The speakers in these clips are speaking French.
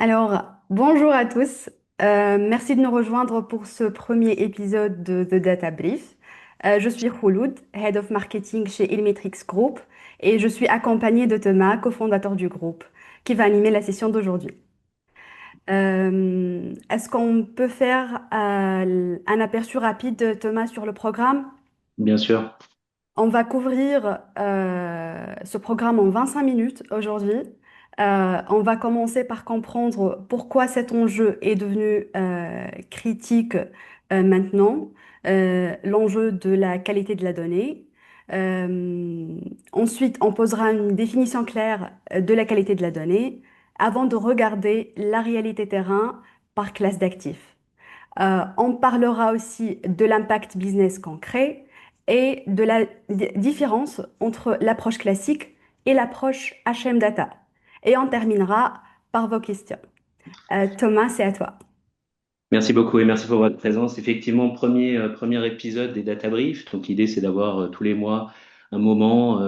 Alors, bonjour à tous. Merci de nous rejoindre pour ce premier épisode de Data Brief. Je suis Khouloud, Head of Marketing chez Ilmetrix Group, et je suis accompagnée de Thomas, cofondateur du groupe, qui va animer la session d'aujourd'hui. Est-ce qu'on peut faire un aperçu rapide, Thomas, sur le programme? Bien sûr. On va couvrir ce programme en 25 minutes aujourd'hui. On va commencer par comprendre pourquoi cet enjeu est devenu critique maintenant, l'enjeu de la qualité de la donnée. Euh, Ensuite, on posera une définition claire de la qualité de la donnée avant de regarder la réalité terrain par classe d'actifs. On parlera aussi de l'impact business concret et de la différence entre l'approche classique et l'approche HM Data. Et on terminera par vos questions. Thomas, c'est à toi. Merci beaucoup et merci pour votre présence. Effectivement, premier épisode des Data Briefs. Donc, l'idée, c'est d'avoir tous les mois un moment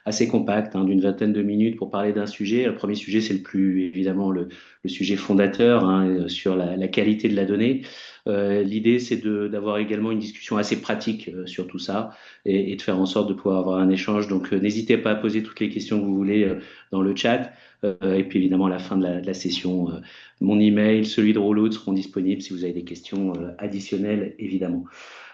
assez compact, d'une vingtaine de minutes pour parler d'un sujet. Le premier sujet, c'est évidemment, le sujet fondateur, sur la qualité de la donnée. L'idée, c'est d'avoir également une discussion assez pratique sur tout ça et de faire en sorte de pouvoir avoir un échange. Donc, n'hésitez pas à poser toutes les questions que vous voulez dans le chat. Et puis, évidemment, à la fin de la session, mon email, celui de Rollout seront disponibles si vous avez des questions additionnelles, évidemment.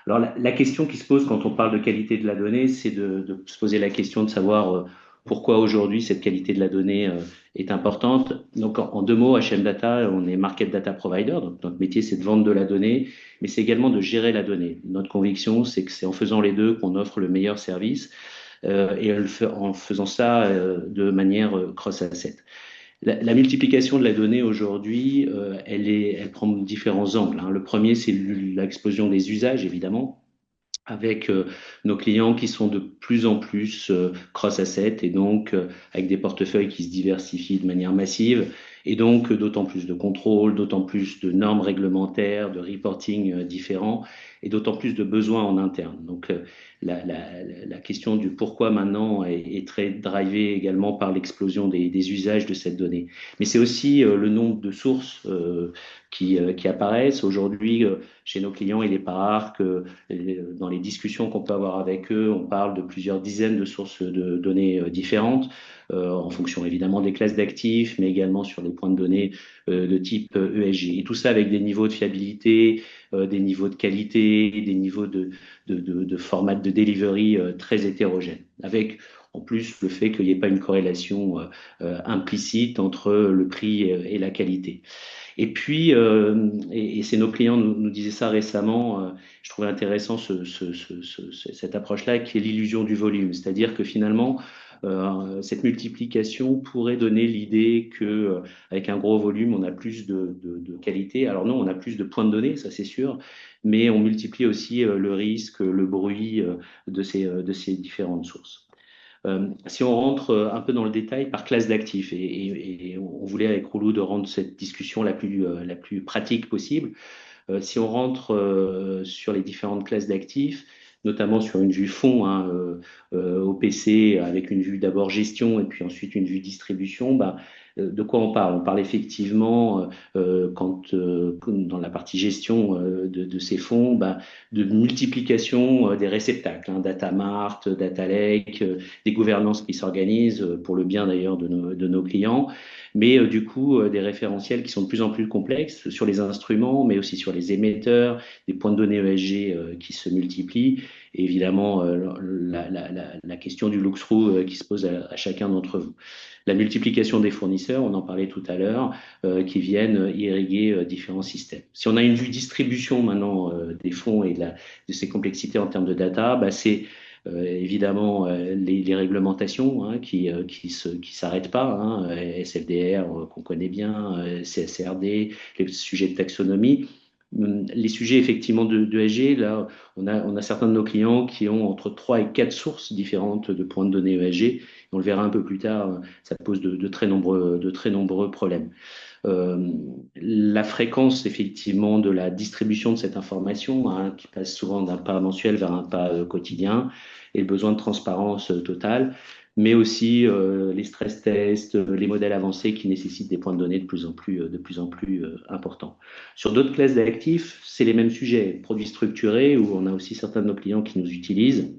Alors, la question qui se pose quand on parle de qualité de la donnée, c'est de se poser la question de savoir pourquoi aujourd'hui cette qualité de la donnée est importante. Donc, en deux mots, HM Data, on est Market Data Provider. Donc, notre métier, c'est de vendre de la donnée, mais c'est également de gérer la donnée. Notre conviction, c'est que c'est en faisant les deux qu'on offre le meilleur service et en faisant ça de manière cross-asset. La multiplication de la donnée aujourd'hui, elle prend différents angles, hein. Le premier, c'est l'explosion des usages, évidemment, avec nos clients qui sont de plus en plus cross-asset et donc avec des portefeuilles qui se diversifient de manière massive et donc d'autant plus de contrôle, d'autant plus de normes réglementaires, de reporting différents et d'autant plus de besoins en interne. Donc la question du pourquoi maintenant est très drivée également par l'explosion des usages de cette donnée. Mais c'est aussi le nombre de sources qui apparaissent. Aujourd'hui, chez nos clients, il n'est pas rare que dans les discussions qu'on peut avoir avec eux, on parle de plusieurs dizaines de sources de données différentes, en fonction évidemment des classes d'actifs, mais également sur des points de données de type ESG. Et tout ça avec des niveaux de fiabilité, des niveaux de qualité, des niveaux de format de delivery très hétérogènes, avec en plus le fait qu'il n'y ait pas une corrélation implicite entre le prix et la qualité. Et puis, et c'est nos clients nous disaient ça récemment, je trouvais intéressant cette approche-là, qui est l'illusion du volume. C'est-à-dire que finalement, cette multiplication pourrait donner l'idée que avec un gros volume, on a plus de qualité. Alors non, on a plus de points de données, ça c'est sûr, mais on multiplie aussi le risque, le bruit de ces différentes sources. Si on rentre un peu dans le détail par classe d'actifs, et on voulait avec Roulou de rendre cette discussion la plus pratique possible, si on rentre sur les différentes classes d'actifs, notamment sur une vue fond, au PC, avec une vue d'abord gestion et puis ensuite une vue distribution, bah, de quoi on parle? On parle effectivement, dans la partie gestion de ces fonds, bah, de multiplication des réceptacles, data mart, data lake, des gouvernances qui s'organisent pour le bien d'ailleurs de nos clients, mais du coup des référentiels qui sont de plus en plus complexes sur les instruments, mais aussi sur les émetteurs, des points de données ESG qui se multiplient, et évidemment la question du look-through qui se pose à chacun d'entre vous. La multiplication des fournisseurs, on en parlait tout à l'heure, qui viennent irriguer différents systèmes. Si on a une vue distribution maintenant des fonds et de ces complexités en termes de data, bah, c'est évidemment les réglementations qui s'arrêtent pas, SFDR qu'on connaît bien, CSRD, les sujets de taxonomie. Les sujets effectivement de ESG, là, on a certains de nos clients qui ont entre 3 et 4 sources différentes de points de données ESG. On le verra un peu plus tard, ça pose de très nombreux problèmes. La fréquence effectivement de la distribution de cette information, qui passe souvent d'un pas mensuel vers un pas quotidien, et le besoin de transparence totale. mais aussi les stress tests, les modèles avancés qui nécessitent des points de données de plus en plus importants. Sur d'autres classes d'actifs, c'est les mêmes sujets, produits structurés, où on a aussi certains de nos clients qui nous utilisent,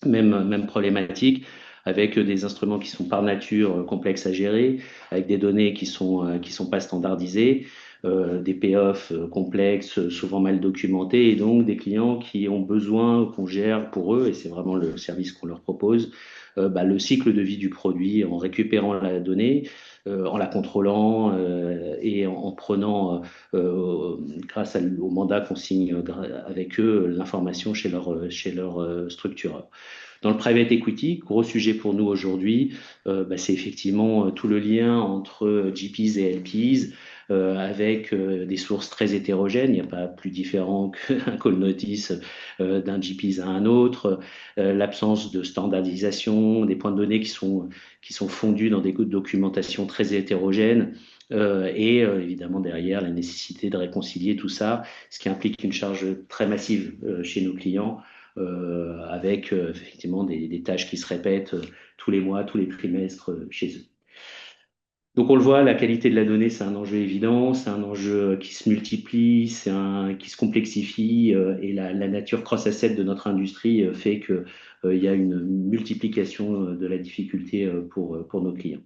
même problématique, avec des instruments qui sont par nature complexes à gérer, avec des données qui sont pas standardisées, des payoffs complexes, souvent mal documentés, et donc des clients qui ont besoin qu'on gère pour eux, et c'est vraiment le service qu'on leur propose, le cycle de vie du produit en récupérant la donnée, en la contrôlant et en prenant, grâce au mandat qu'on signe avec eux, l'information chez leur structureur. Dans le private equity, gros sujet pour nous aujourd'hui, c'est effectivement tout le lien entre GPs et LPs, avec des sources très hétérogènes. Il n'y a pas plus différent qu'un call notice d'un GPs à un autre. L'absence de standardisation, des points de données qui sont fondus dans des documentations très hétérogènes. Évidemment derrière la nécessité de réconcilier tout ça, ce qui implique une charge très massive chez nos clients, avec effectivement des tâches qui se répètent tous les mois, tous les trimestres chez eux. Donc on le voit, la qualité de la donnée, c'est un enjeu évident, c'est un enjeu qui se multiplie, qui se complexifie, et la nature cross-asset de notre industrie fait que il y a une multiplication de la difficulté pour nos clients.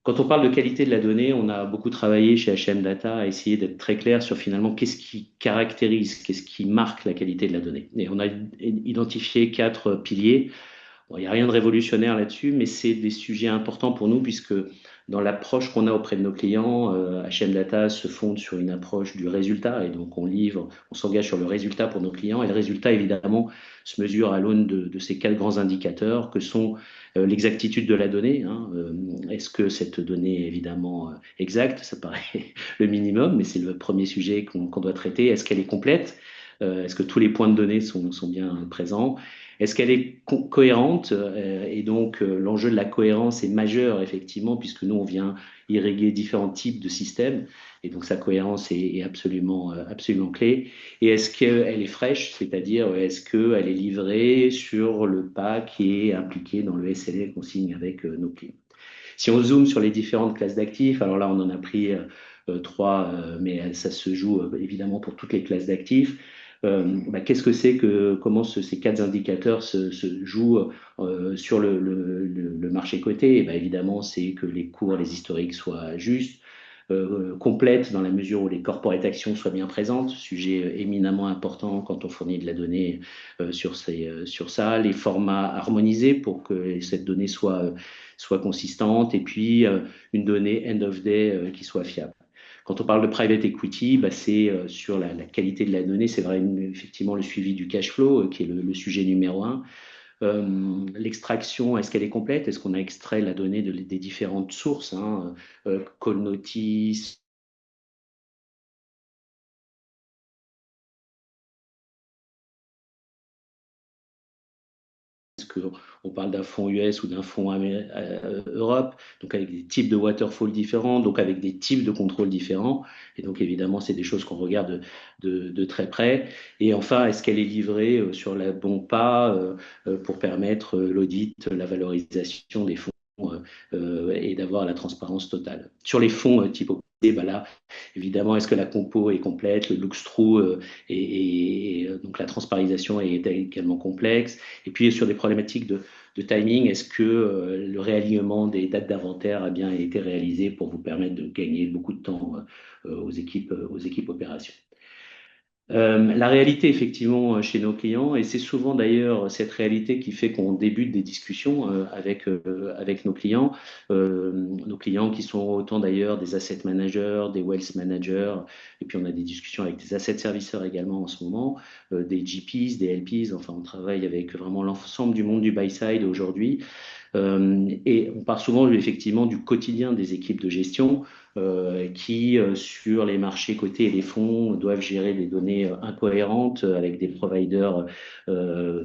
Quand on parle de qualité de la donnée, on a beaucoup travaillé chez HM Data à essayer d'être très clair sur finalement qu'est-ce qui caractérise, qu'est-ce qui marque la qualité de la donnée. Et on a identifié 4 piliers. Bon, il n'y a rien de révolutionnaire là-dessus, mais c'est des sujets importants pour nous puisque dans l'approche qu'on a auprès de nos clients, HM Data se fonde sur une approche du résultat, et donc on s'engage sur le résultat pour nos clients, et le résultat évidemment se mesure à l'aune de ces 4 grands indicateurs que sont l'exactitude de la donnée. Hein. Est-ce que cette donnée est évidemment exacte? Ça paraît le minimum, mais c'est le premier sujet qu'on doit traiter. Est-ce qu'elle est complète? Est-ce que tous les points de données sont bien présents? Est-ce qu'elle est cohérente? Et donc, l'enjeu de la cohérence est majeur, effectivement, puisque nous, on vient irriguer différents types de systèmes. Et donc, sa cohérence est absolument clé. Et est-ce qu'elle est fraîche? C'est-à-dire, est-ce qu'elle est livrée sur le pas qui est impliqué dans le SLA qu'on signe avec nos clients? Si on zoome sur les différentes classes d'actifs, alors là, on en a pris 3, mais ça se joue évidemment pour toutes les classes d'actifs. Qu'est-ce que c'est que comment ces 4 indicateurs se jouent sur le marché coté? Et ben, évidemment, c'est que les cours, les historiques soient justes, complètes dans la mesure où les corporate actions soient bien présentes, sujet éminemment important quand on fournit de la donnée sur ça, les formats harmonisés pour que cette donnée soit consistante, et puis une donnée end of day qui soit fiable. Quand on parle de private equity, c'est sur la qualité de la donnée, c'est vrai, effectivement le suivi du cash flow qui est le sujet numéro un. L'extraction, est-ce qu'elle est complète? Est-ce qu'on a extrait la donnée des différentes sources, hein, call notice, qu'on parle d'un fonds US ou d'un fonds Europe, donc avec des types de waterfall différents, donc avec des types de contrôles différents. Et donc évidemment, c'est des choses qu'on regarde de très près. Et enfin, est-ce qu'elle est livrée sur le bon pas pour permettre l'audit, la valorisation des fonds et d'avoir la transparence totale. Sur les fonds type OPC, là, évidemment, est-ce que la compo est complète, le look-through donc la transparisation est également complexe. Et puis sur des problématiques de timing, est-ce que le réalignement des dates d'inventaire a bien été réalisé pour vous permettre de gagner beaucoup de temps aux équipes opérations? La réalité, effectivement, chez nos clients, et c'est souvent d'ailleurs cette réalité qui fait qu'on débute des discussions avec nos clients qui sont autant d'ailleurs des asset managers, des wealth managers, et puis on a des discussions avec des asset serviceurs également en ce moment, des GPs, des LPs, enfin on travaille avec vraiment l'ensemble du monde du buy side aujourd'hui. Et on part souvent effectivement du quotidien des équipes de gestion qui, sur les marchés cotés et les fonds, doivent gérer des données incohérentes avec des providers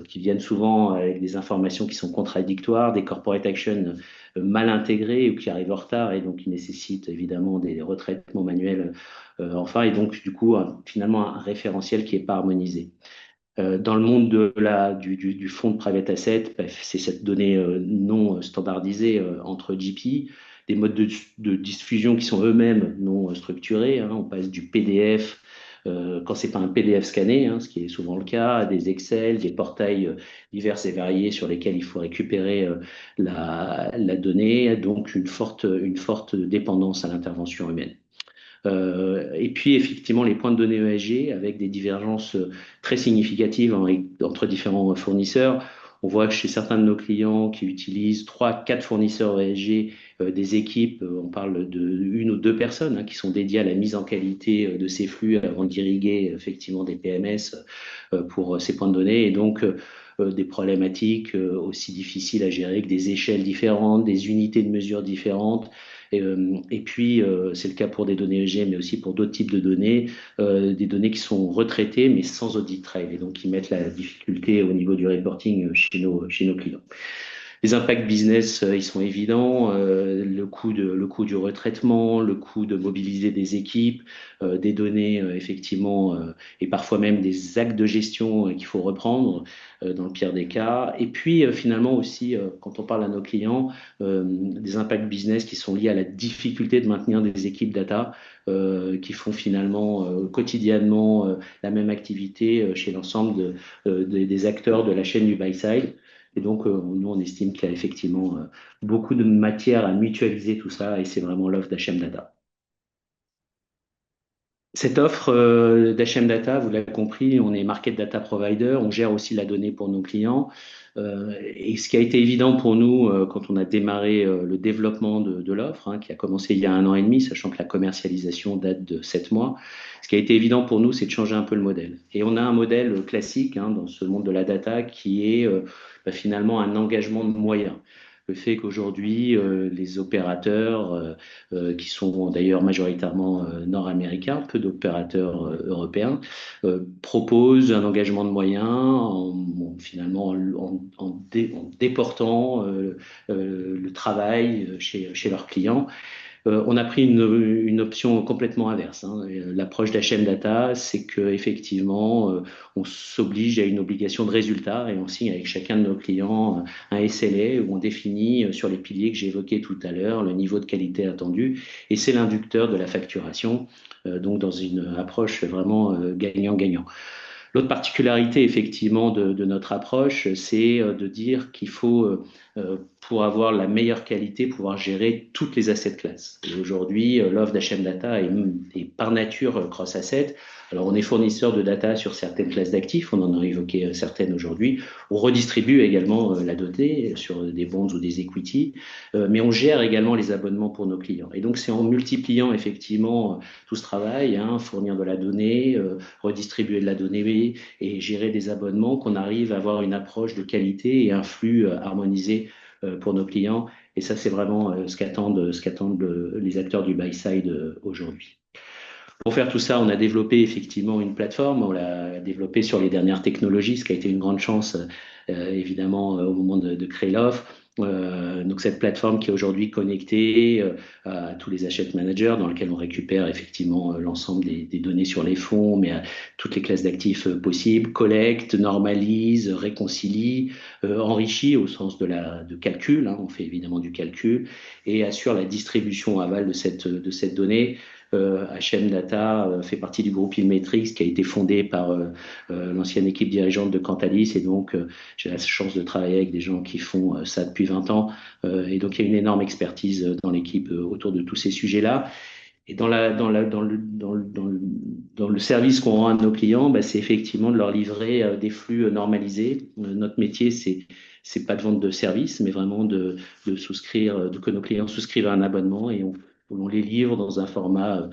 qui viennent souvent avec des informations qui sont contradictoires, des corporate actions mal intégrées ou qui arrivent en retard et donc qui nécessitent évidemment des retraitements manuels. Enfin, et donc du coup, finalement, un référentiel qui n'est pas harmonisé. Dans le monde du fonds de private asset, c'est cette donnée non standardisée entre GP, des modes de diffusion qui sont eux-mêmes non structurés, hein. On passe du PDF, quand c'est pas un PDF scanné, hein, ce qui est souvent le cas, à des Excel, des portails divers et variés sur lesquels il faut récupérer la donnée, donc une forte dépendance à l'intervention humaine. Et puis effectivement les points de données ESG avec des divergences très significatives entre différents fournisseurs. On voit que chez certains de nos clients qui utilisent trois, quatre fournisseurs ESG, des équipes, on parle de une ou deux personnes hein, qui sont dédiées à la mise en qualité de ces flux avant d'irriguer effectivement des PMS pour ces points de données et donc des problématiques aussi difficiles à gérer que des échelles différentes, des unités de mesure différentes. Et puis, c'est le cas pour des données EG, mais aussi pour d'autres types de données, des données qui sont retraitées, mais sans audit trail, et donc qui mettent la difficulté au niveau du reporting chez nos clients. Les impacts business, ils sont évidents. Le coût du retraitement, le coût de mobiliser des équipes, des données, effectivement, et parfois même des actes de gestion qu'il faut reprendre dans le pire des cas. Et puis, finalement aussi, quand on parle à nos clients, des impacts business qui sont liés à la difficulté de maintenir des équipes data qui font finalement quotidiennement la même activité chez l'ensemble des acteurs de la chaîne du buy side. Et donc, nous, on estime qu'il y a effectivement beaucoup de matière à mutualiser tout ça, et c'est vraiment l'offre d'HM Data. Cette offre d'HM Data, vous l'avez compris, on est market data provider, on gère aussi la donnée pour nos clients. Et ce qui a été évident pour nous quand on a démarré le développement de l'offre, hein, qui a commencé il y a 1 an et demi, sachant que la commercialisation date de 7 mois, ce qui a été évident pour nous, c'est de changer un peu le modèle. Et on a un modèle classique hein, dans ce monde de la data qui est finalement un engagement de moyens. Le fait qu'aujourd'hui, les opérateurs qui sont d'ailleurs majoritairement nord-américains, peu d'opérateurs européens, proposent un engagement de moyens finalement en déportant le travail chez leurs clients. On a pris une option complètement inverse, hein. L'approche d'HM Data, c'est que effectivement, on s'oblige à une obligation de résultat et on signe avec chacun de nos clients un SLA où on définit sur les piliers que j'évoquais tout à l'heure le niveau de qualité attendu et c'est l'inducteur de la facturation, donc dans une approche vraiment gagnant-gagnant. L'autre particularité, effectivement, de notre approche, c'est de dire qu'il faut, pour avoir la meilleure qualité, pouvoir gérer toutes les assets classes. Et aujourd'hui, l'offre d'HM Data est par nature cross-asset. Alors, on est fournisseur de data sur certaines classes d'actifs, on en a évoqué certaines aujourd'hui. On redistribue également la donnée sur des bonds ou des equity, mais on gère également les abonnements pour nos clients. Et donc, c'est en multipliant effectivement tout ce travail, hein, fournir de la donnée, redistribuer de la donnée et gérer des abonnements qu'on arrive à avoir une approche de qualité et un flux harmonisé pour nos clients. Et ça, c'est vraiment ce qu'attendent les acteurs du buy-side aujourd'hui. Pour faire tout ça, on a développé effectivement une plateforme. On l'a développée sur les dernières technologies, ce qui a été une grande chance, évidemment, au moment de créer l'offre. Donc cette plateforme qui est aujourd'hui connectée à tous les asset managers dans lequel on récupère effectivement l'ensemble des données sur les fonds, mais à toutes les classes d'actifs possibles, collecte, normalise, réconcilie, enrichit au sens de calcul, hein, on fait évidemment du calcul, et assure la distribution aval de cette donnée. HM Data fait partie du groupe Ilmetrix qui a été fondé par l'ancienne équipe dirigeante de Cantalis et donc j'ai la chance de travailler avec des gens qui font ça depuis 20 ans et donc il y a une énorme expertise dans l'équipe autour de tous ces sujets-là. Et dans le service qu'on rend à nos clients, bah, c'est effectivement de leur livrer des flux normalisés. Notre métier, c'est pas de vente de services, mais vraiment de souscrire, que nos clients souscrivent à un abonnement et on les livre dans un format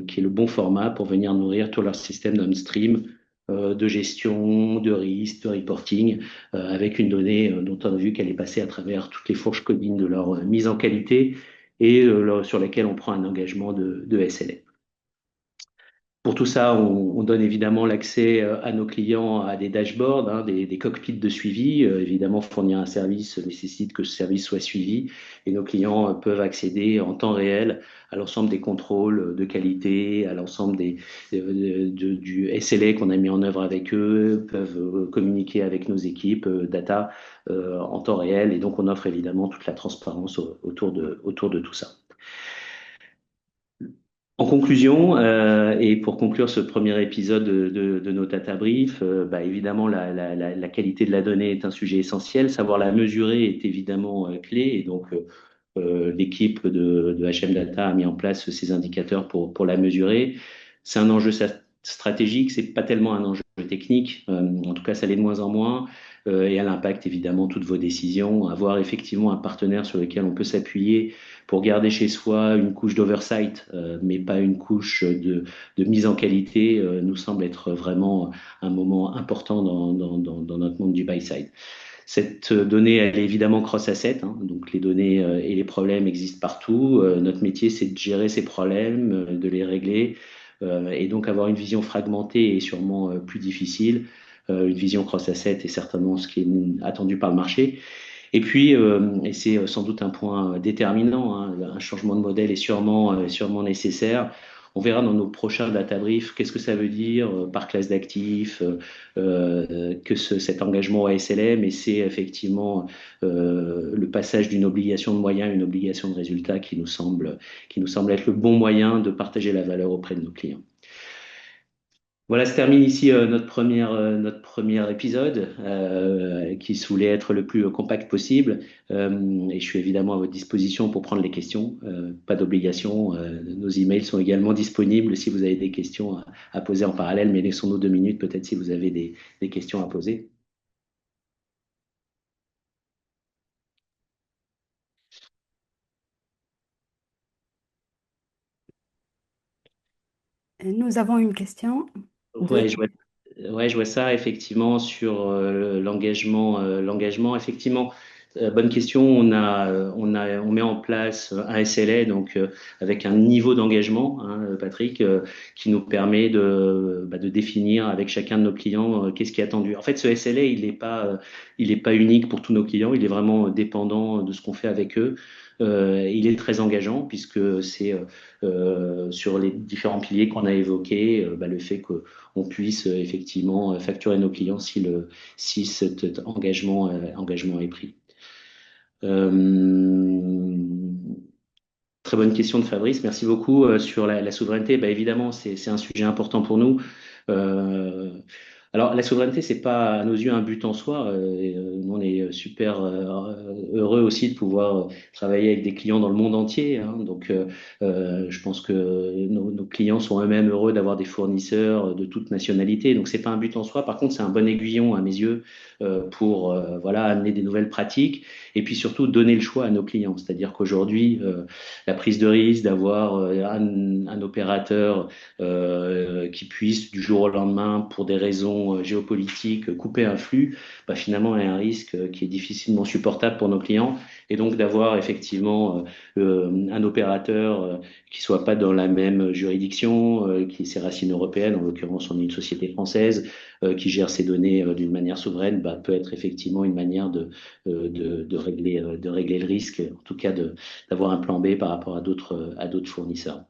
qui est le bon format pour venir nourrir tout leur système downstream de gestion, de risque, de reporting, avec une donnée dont on a vu qu'elle est passée à travers toutes les fourches codines de leur mise en qualité et sur lesquelles on prend un engagement de SLA. Pour tout ça, on donne évidemment l'accès à nos clients à des dashboards, hein, des cockpits de suivi. Évidemment, fournir un service nécessite que ce service soit suivi et nos clients peuvent accéder en temps réel à l'ensemble des contrôles de qualité, à l'ensemble du SLA qu'on a mis en œuvre avec eux, peuvent communiquer avec nos équipes data en temps réel et donc on offre évidemment toute la transparence autour de tout ça. En conclusion, et pour conclure ce premier épisode de nos Data Briefs, bah, évidemment, la qualité de la donnée est un sujet essentiel. Savoir la mesurer est évidemment clé. Et donc, l'équipe de HM Data a mis en place ces indicateurs pour la mesurer. C'est un enjeu stratégique, c'est pas tellement un enjeu technique. En tout cas, ça l'est de moins en moins. Et elle impacte évidemment toutes vos décisions. Avoir effectivement un partenaire sur lequel on peut s'appuyer pour garder chez soi une couche d'oversight, mais pas une couche de mise en qualité, nous semble être vraiment un moment important dans notre monde du buy-side. Cette donnée, elle est évidemment cross-asset, hein, donc les données et les problèmes existent partout. Notre métier, c'est de gérer ces problèmes, de les régler, et donc avoir une vision fragmentée est sûrement plus difficile. Une vision cross-asset est certainement ce qui est attendu par le marché. Et puis, et c'est sans doute un point déterminant, hein, un changement de modèle est sûrement nécessaire. On verra dans nos prochains data briefs qu'est-ce que ça veut dire par classe d'actifs, cet engagement ASLM, et c'est effectivement le passage d'une obligation de moyens à une obligation de résultat qui nous semble être le bon moyen de partager la valeur auprès de nos clients. Voilà, se termine ici notre premier épisode qui se voulait être le plus compact possible. Et je suis évidemment à votre disposition pour prendre les questions. Pas d'obligation. Nos emails sont également disponibles si vous avez des questions à poser en parallèle. Mais laissons-nous 2 minutes peut-être si vous avez des questions à poser. Nous avons une question Ouais, de... ouais, je vois ça effectivement sur l'engagement. Effectivement, bonne question. On met en place un SLA donc avec un niveau d'engagement, hein, Patrick, qui nous permet de définir avec chacun de nos clients qu'est-ce qui est attendu. En fait, ce SLA, il est pas unique pour tous nos clients. Il est vraiment dépendant de ce qu'on fait avec eux. Il est très engageant puisque c'est sur les différents piliers qu'on a évoqués, le fait que on puisse effectivement facturer nos clients si cet engagement est pris. Euh, Très bonne question de Fabrice, merci beaucoup. Sur la souveraineté, bah, évidemment, c'est un sujet important pour nous. Euh, alors, la souveraineté, c'est pas à nos yeux un but en soi. Nous, on est super heureux aussi de pouvoir travailler avec des clients dans le monde entier, hein. Donc, je pense que nos clients sont eux-mêmes heureux d'avoir des fournisseurs de toute nationalité. Donc, c'est pas un but en soi. Par contre, c'est un bon aiguillon à mes yeux pour voilà amener des nouvelles pratiques et puis surtout donner le choix à nos clients. C'est-à-dire qu'aujourd'hui, la prise de risque d'avoir un opérateur qui puisse du jour au lendemain, pour des raisons géopolitiques, couper un flux, bah, finalement est un risque qui est difficilement supportable pour nos clients. Et donc d'avoir effectivement un opérateur qui soit pas dans la même juridiction, qui ait ses racines européennes, en l'occurrence on est une société française qui gère ses données d'une manière souveraine, bah, peut être effectivement une manière de régler le risque, en tout cas d'avoir un plan B par rapport à d'autres fournisseurs.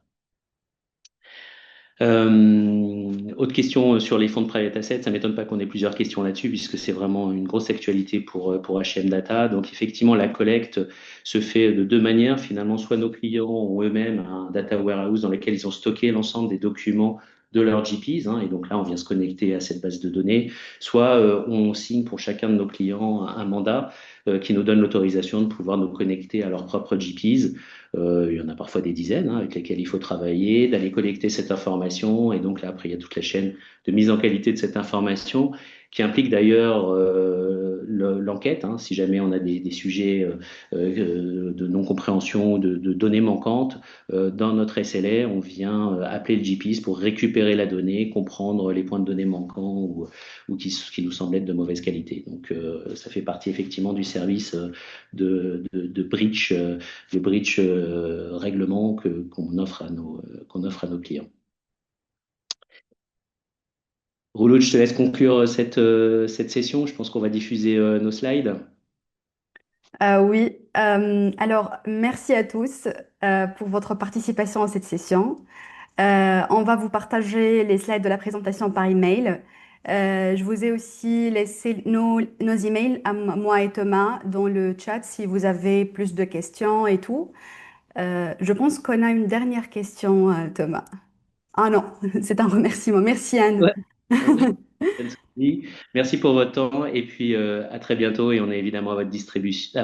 Autre question sur les fonds de private assets, ça m'étonne pas qu'on ait plusieurs questions là-dessus puisque c'est vraiment une grosse actualité pour HM Data. Donc effectivement, la collecte se fait de deux manières. Finalement, soit nos clients ont eux-mêmes un data warehouse dans lequel ils ont stocké l'ensemble des documents de leurs GPs, hein, et donc là, on vient se connecter à cette base de données. Soit on signe pour chacun de nos clients un mandat qui nous donne l'autorisation de pouvoir nous connecter à leurs propres GPs. Il y en a parfois des dizaines hein, avec lesquelles il faut travailler, d'aller collecter cette information. Et donc là, après, il y a toute la chaîne de mise en qualité de cette information qui implique d'ailleurs l'enquête. Hein, si jamais on a des sujets de non-compréhension, de données manquantes, dans notre SLA, on vient appeler le GPS pour récupérer la donnée, comprendre les points de données manquants ou qui nous semblent être de mauvaise qualité. Donc ça fait partie effectivement du service de breach le bridge règlement qu'on offre à nos clients. Rouleau, je te laisse conclure cette session. Je pense qu'on va diffuser nos slides. Oui, alors merci à tous pour votre participation à cette session. On va vous partager les slides de la présentation par email. Je vous ai aussi laissé nos emails à moi et Thomas dans le chat si vous avez plus de questions et tout. Je pense qu'on a une dernière question, Thomas. Ah non, c'est un remerciement. Merci, Anne. Ouais. Pas de souci. Merci pour votre temps et puis à très bientôt et on est évidemment à votre distribution, à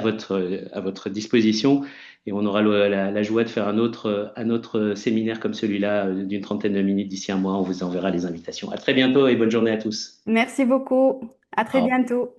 votre disposition et on aura la joie de faire un autre séminaire comme celui-là d'une trentaine de minutes d'ici un mois. On vous enverra les invitations. À très bientôt et bonne journée à tous. Merci beaucoup. À très Au revoir. bientôt.